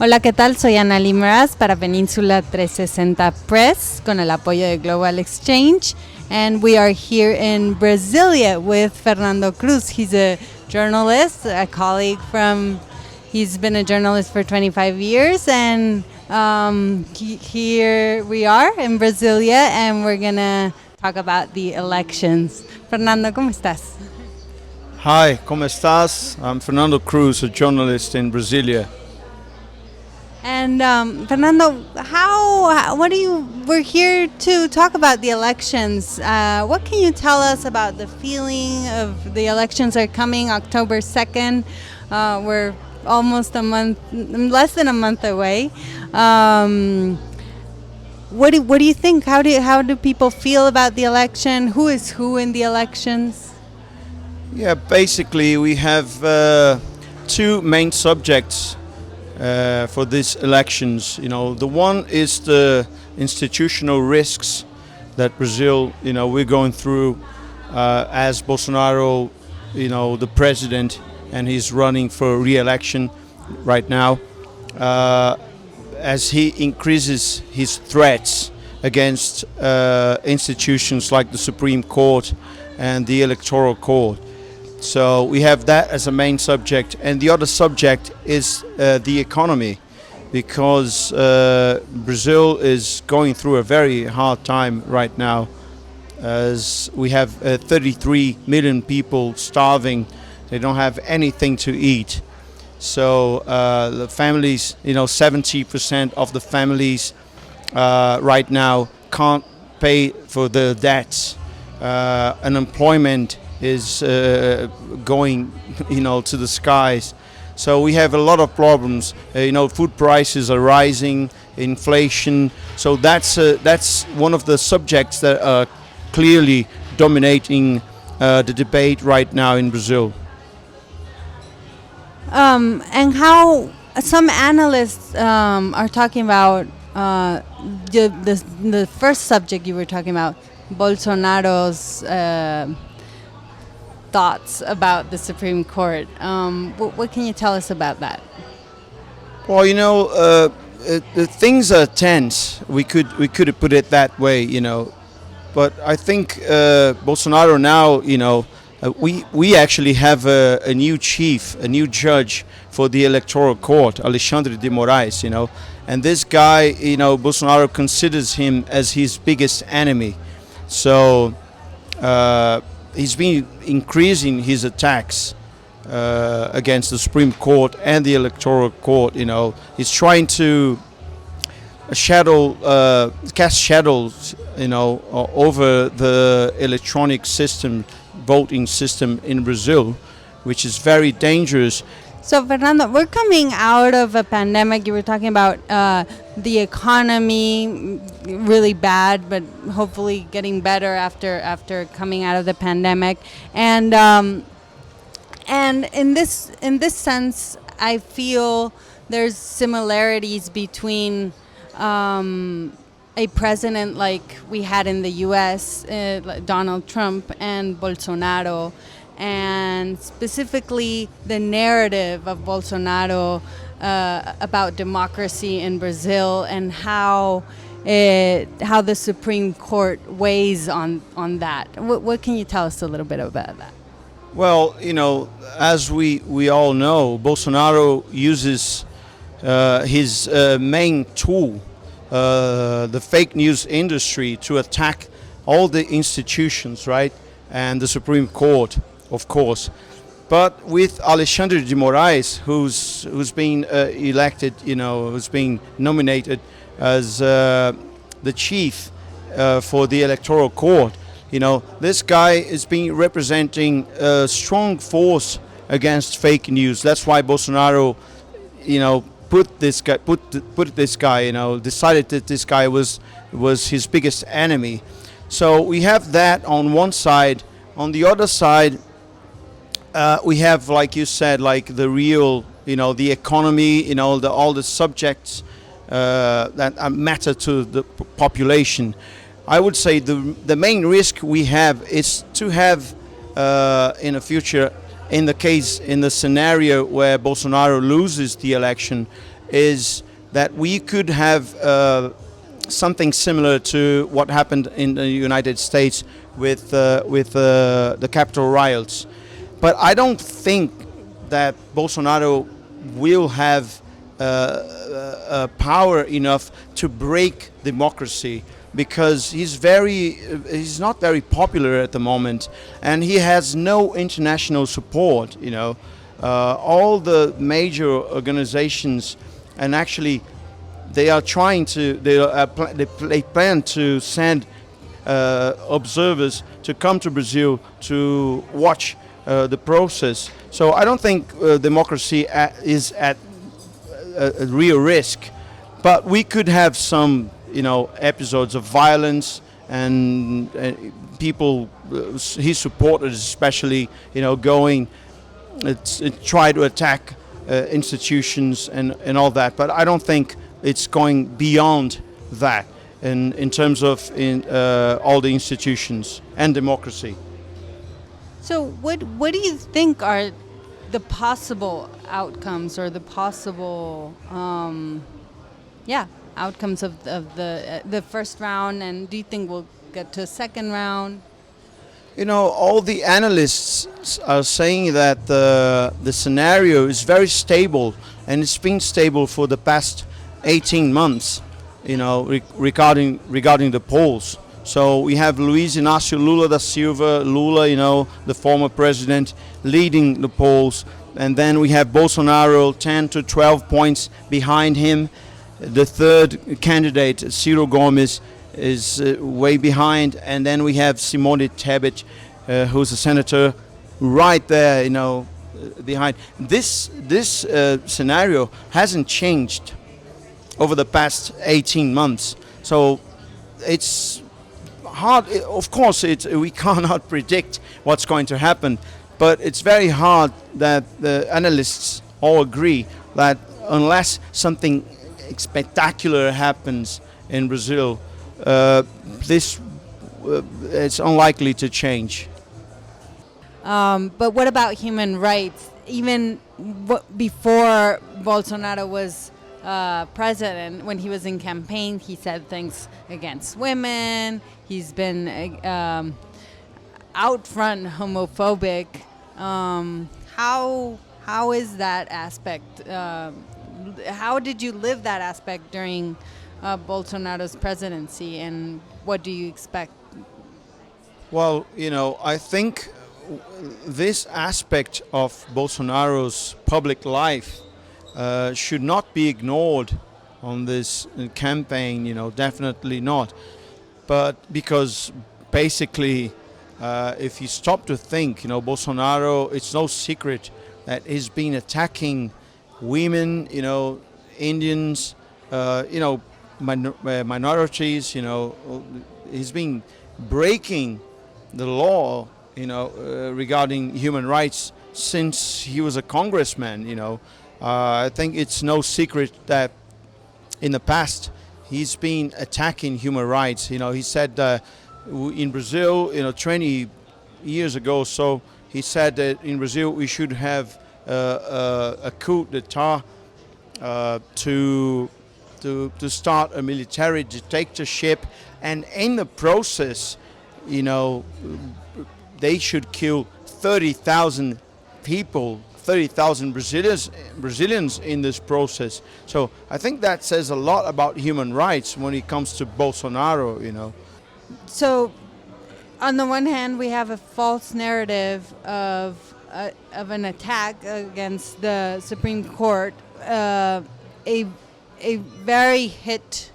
Hola, ¿qué tal? Soy Anna Lee Mraz para Peninsula 360 Press con el apoyo de Global Exchange. And we are here in Brasilia with Fernando Cruz. He's a journalist, a colleague he's been a journalist for 25 years. And here we are in Brasilia, and we're going to talk about the elections. Fernando, ¿cómo estás? Hi, ¿cómo estás? I'm Fernando Cruz, a journalist in Brasilia. And Fernando, we're here to talk about the elections. What can you tell us about the feeling of the elections are coming October 2nd? We're almost less than a month away. What do you think? How do people feel about the election? Who is who in the elections? Yeah, basically we have two main subjects for these elections. The one is the institutional risks that Brazil, we're going through as Bolsonaro, the president, and he's running for re-election right now. As he increases his threats against institutions like the Supreme Court and the Electoral Court. So we have that as a main subject, and the other subject is the economy, because Brazil is going through a very hard time right now, as we have 33 million people starving. They don't have anything to eat. So the families, 70% of the families right now can't pay for their debts. Unemployment is going, to the skies. So we have a lot of problems. Food prices are rising, inflation. So that's one of the subjects that are clearly dominating the debate right now in Brazil. And how some analysts are talking about the first subject you were talking about, Bolsonaro's thoughts about the Supreme Court. What can you tell us about that? Well, the things are tense. We could put it that way, But I think Bolsonaro now, we actually have a new chief, a new judge for the Electoral Court, Alexandre de Moraes, And this guy, Bolsonaro considers him as his biggest enemy. So he's been increasing his attacks against the Supreme Court and the Electoral Court. He's trying to cast shadows, over the electronic system, voting system in Brazil, which is very dangerous. So, Fernando, we're coming out of a pandemic. You were talking about the economy really bad, but hopefully getting better after coming out of the pandemic. And in this sense, I feel there's similarities between a president like we had in the U.S., like Donald Trump, and Bolsonaro. And specifically the narrative of Bolsonaro about democracy in Brazil, and how the Supreme Court weighs on that. What can you tell us a little bit about that? Well, as we all know, Bolsonaro uses his main tool, the fake news industry, to attack all the institutions, right? And the Supreme Court, of course. But with Alexandre de Moraes, who's been elected, who's been nominated as the chief for the Electoral Court, this guy is being representing a strong force against fake news. That's why Bolsonaro, decided that this guy was his biggest enemy. So we have that on one side. On the other side, we have, like you said, like the real, the economy, all the subjects that matter to the population. I would say the main risk we have is to have in the future, in the scenario where Bolsonaro loses the election, is that we could have something similar to what happened in the United States with the Capitol riots. But I don't think that Bolsonaro will have power enough to break democracy, because he's not very popular at the moment, and he has no international support. All the major organizations, and actually they are trying to they plan to send observers to come to Brazil to watch the process. So I don't think democracy is at a real risk, but we could have some episodes of violence and people, his supporters especially, going try to attack institutions and all that. But I don't think it's going beyond that in terms of all the institutions and democracy. So what do you think are the possible outcomes, or the possible outcomes of the first round, and do you think we'll get to a second round? All the analysts are saying that the scenario is very stable, and it's been stable for the past 18 months, regarding the polls. So we have Luiz Iácio Lula da Silva, Lula, the former president, leading the polls. And then we have Bolsonaro 10 to 12 points behind him. The third candidate, Ciro Gomes, is way behind. And then we have Simone Tebet, who's a senator, right there, behind. This scenario hasn't changed over the past 18 months. So it's hard. Of course, we cannot predict what's going to happen, but it's very hard that the analysts all agree that unless something spectacular happens in Brazil, this it's unlikely to change. But what about human rights? Even before Bolsonaro was president, when he was in campaign, he said things against women. He's been out front homophobic. How is that aspect? How did you live that aspect during Bolsonaro's presidency, and what do you expect? Well, I think this aspect of Bolsonaro's public life should not be ignored on this campaign, definitely not. But because basically, if you stop to think, Bolsonaro, it's no secret that he's been attacking women, Indians, minorities, he's been breaking the law, regarding human rights since he was a congressman, I think it's no secret that in the past he's been attacking human rights. He said in Brazil, 20 years ago, so he said that in Brazil we should have a coup d'etat to start a military dictatorship, and in the process, they should kill 30,000 people, 30,000 Brazilians in this process. So I think that says a lot about human rights when it comes to Bolsonaro, So, on the one hand, we have a false narrative of an attack against the Supreme Court, a very hit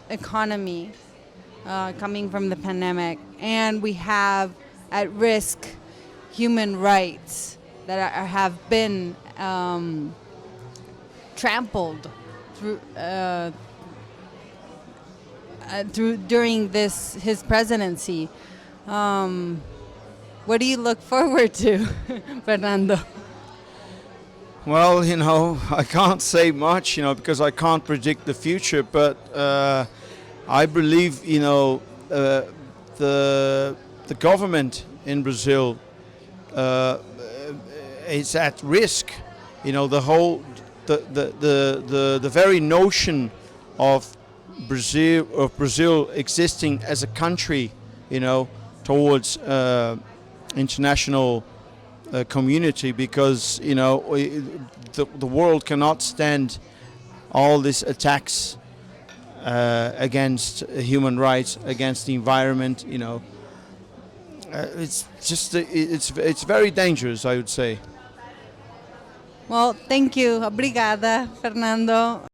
economy coming from the pandemic, and we have at risk human rights that have been trampled through during his presidency. What do you look forward to, Fernando? Well, I can't say much, because I can't predict the future, but I believe, the government in Brazil is at risk. The whole the very notion of Brazil existing as a country, you know, towards international community, because you know the world cannot stand all these attacks against human rights, against the environment. You know, it's just it's very dangerous, I would say. Well, thank you. Obrigada, Fernando.